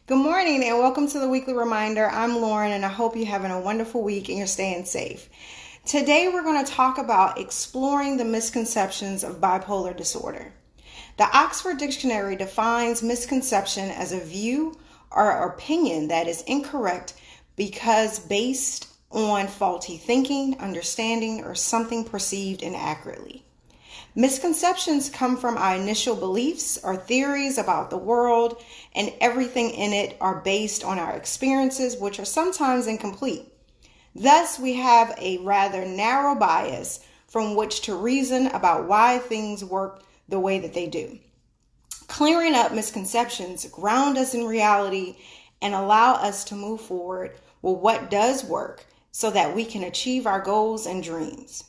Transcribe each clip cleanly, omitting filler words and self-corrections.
Good morning and welcome to the weekly reminder. I'm Lauren and I hope you're having a wonderful week and you're staying safe. Today we're going to talk about exploring the misconceptions of bipolar disorder. The Oxford Dictionary defines misconception as a view or opinion that is incorrect because based on faulty thinking, understanding, or something perceived inaccurately. Misconceptions come from our initial beliefs or theories about the world, and everything in it are based on our experiences, which are sometimes incomplete. Thus, we have a rather narrow bias from which to reason about why things work the way that they do. Clearing up misconceptions ground us in reality and allow us to move forward with what does work so that we can achieve our goals and dreams.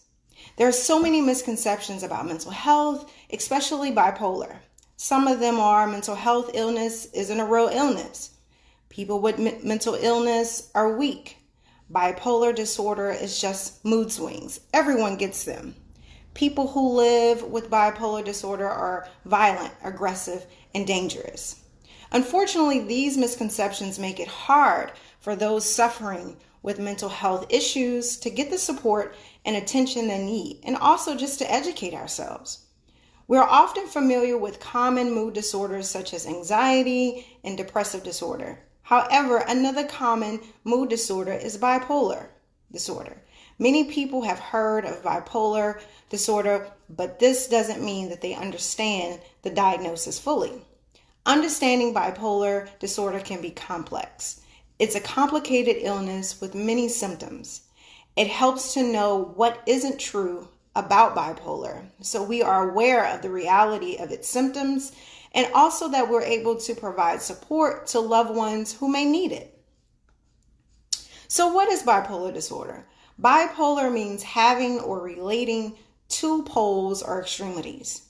There are so many misconceptions about mental health, especially bipolar. Some of them are mental health illness isn't a real illness. People with mental illness are weak. Bipolar disorder is just mood swings. Everyone gets them. People who live with bipolar disorder are violent, aggressive, and dangerous. Unfortunately, these misconceptions make it hard for those suffering with mental health issues to get the support and attention they need, and also just to educate ourselves. We're often familiar with common mood disorders such as anxiety and depressive disorder. However, another common mood disorder is bipolar disorder. Many people have heard of bipolar disorder, but this doesn't mean that they understand the diagnosis fully. Understanding bipolar disorder can be complex. It's a complicated illness with many symptoms. It helps to know what isn't true about bipolar, so we are aware of the reality of its symptoms and also that we're able to provide support to loved ones who may need it. So what is bipolar disorder? Bipolar means having or relating two poles or extremities.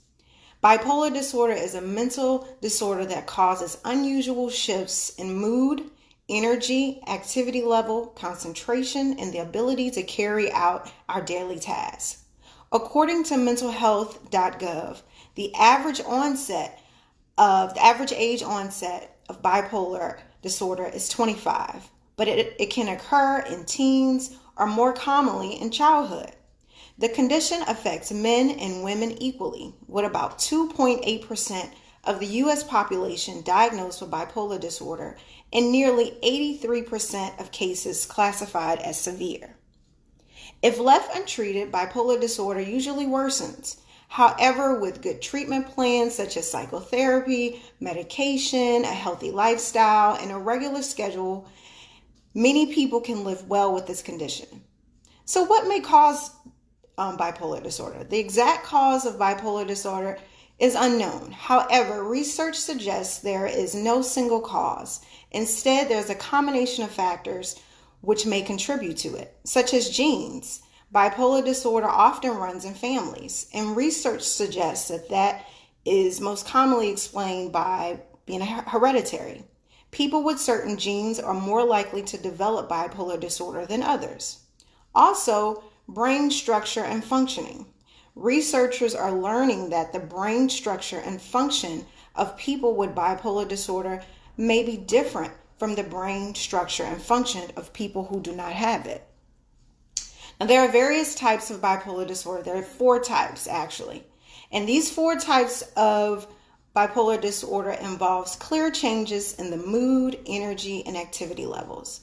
Bipolar disorder is a mental disorder that causes unusual shifts in mood, energy, activity level, concentration, and the ability to carry out our daily tasks. According to mentalhealth.gov, the average age onset of bipolar disorder is 25, but it can occur in teens or more commonly in childhood. The condition affects men and women equally, with about 2.8% of the U.S. population diagnosed with bipolar disorder and nearly 83% of cases classified as severe. If left untreated, bipolar disorder usually worsens. However, with good treatment plans such as psychotherapy, medication, a healthy lifestyle, and a regular schedule, many people can live well with this condition. So what may cause bipolar disorder? The exact cause of bipolar disorder is unknown. However, research suggests there is no single cause. Instead, there's a combination of factors which may contribute to it, such as genes. Bipolar disorder often runs in families, and research suggests that is most commonly explained by being hereditary. People with certain genes are more likely to develop bipolar disorder than others. Also, brain structure and functioning. Researchers are learning that the brain structure and function of people with bipolar disorder may be different from the brain structure and function of people who do not have it. Now, there are various types of bipolar disorder. There are 4 types, actually. And these 4 types of bipolar disorder involves clear changes in the mood, energy, and activity levels.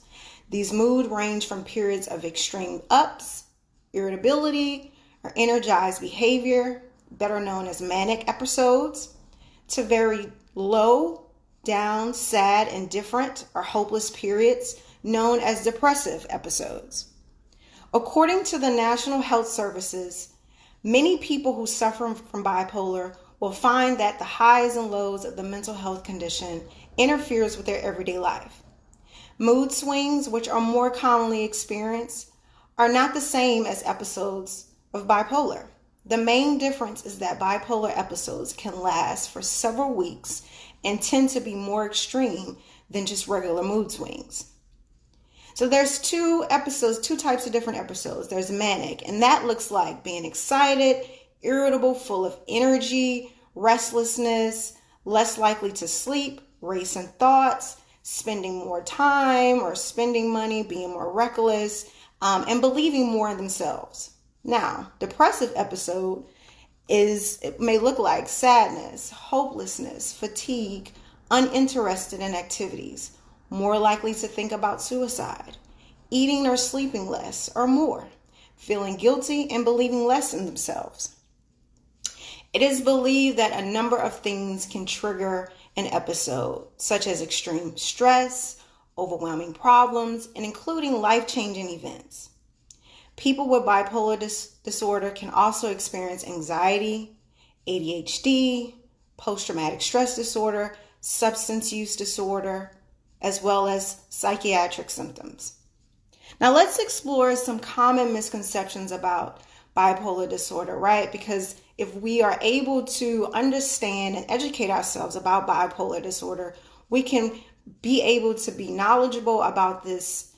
These moods range from periods of extreme ups, irritability, or energized behavior, better known as manic episodes, to very low, down, sad, indifferent, or hopeless periods known as depressive episodes. According to the National Health Services, many people who suffer from bipolar will find that the highs and lows of the mental health condition interferes with their everyday life. Mood swings, which are more commonly experienced, are not the same as episodes of bipolar. The main difference is that bipolar episodes can last for several weeks and tend to be more extreme than just regular mood swings. So there's 2 types of different episodes. There's manic, and that looks like being excited, irritable, full of energy, restlessness, less likely to sleep, racing thoughts, spending more time or spending money, being more reckless, and believing more in themselves. Now, depressive episode it may look like sadness, hopelessness, fatigue, uninterested in activities, more likely to think about suicide, eating or sleeping less or more, feeling guilty and believing less in themselves. It is believed that a number of things can trigger an episode, such as extreme stress, overwhelming problems, and including life-changing events. People with bipolar disorder can also experience anxiety, ADHD, post-traumatic stress disorder, substance use disorder, as well as psychiatric symptoms. Now let's explore some common misconceptions about bipolar disorder, right? Because if we are able to understand and educate ourselves about bipolar disorder, we can be able to be knowledgeable about this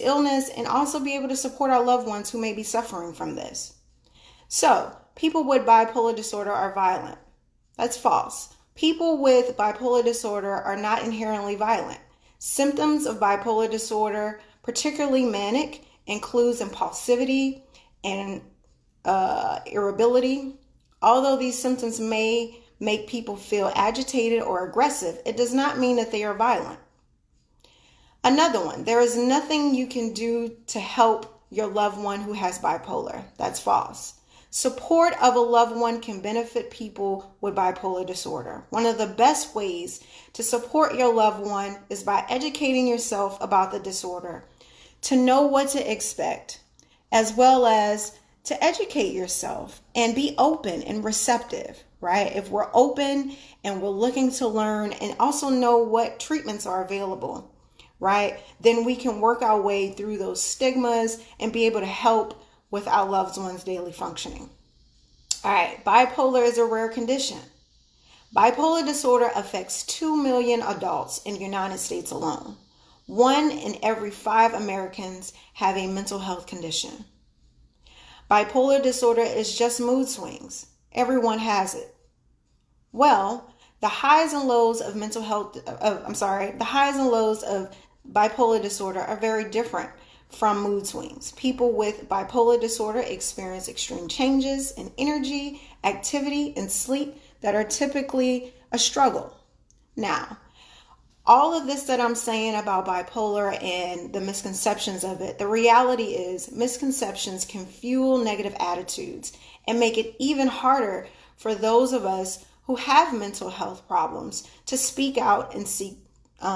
illness and also be able to support our loved ones who may be suffering from this. So, people with bipolar disorder are violent. That's false. People with bipolar disorder are not inherently violent. Symptoms of bipolar disorder, particularly manic, includes impulsivity and irritability. Although these symptoms may make people feel agitated or aggressive, it does not mean that they are violent. Another one, there is nothing you can do to help your loved one who has bipolar. That's false. Support of a loved one can benefit people with bipolar disorder. One of the best ways to support your loved one is by educating yourself about the disorder, to know what to expect, as well as to educate yourself and be open and receptive, right? If we're open and we're looking to learn and also know what treatments are available, right? Then we can work our way through those stigmas and be able to help with our loved ones' daily functioning. All right, bipolar is a rare condition. Bipolar disorder affects 2 million adults in the United States alone. 1 in every 5 Americans have a mental health condition. Bipolar disorder is just mood swings. Everyone has it. Well, the highs and lows of bipolar disorder are very different from mood swings. People with bipolar disorder experience extreme changes in energy, activity, and sleep that are typically a struggle. Now, all of this that I'm saying about bipolar and the misconceptions of it, the reality is misconceptions can fuel negative attitudes and make it even harder for those of us who have mental health problems to speak out and seek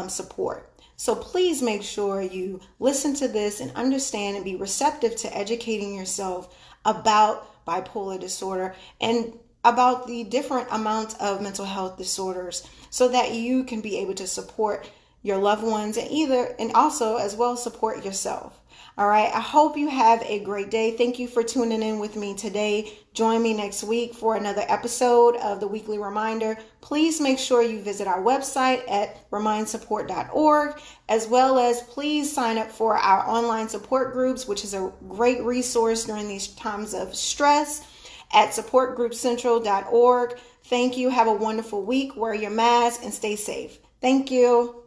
support. So please make sure you listen to this and understand and be receptive to educating yourself about bipolar disorder and about the different amounts of mental health disorders so that you can be able to support your loved ones and also as well support yourself. All right. I hope you have a great day. Thank you for tuning in with me today. Join me next week for another episode of the Weekly Reminder. Please make sure you visit our website at remindsupport.org, as well as please sign up for our online support groups, which is a great resource during these times of stress, at supportgroupcentral.org. Thank you. Have a wonderful week. Wear your mask and stay safe. Thank you.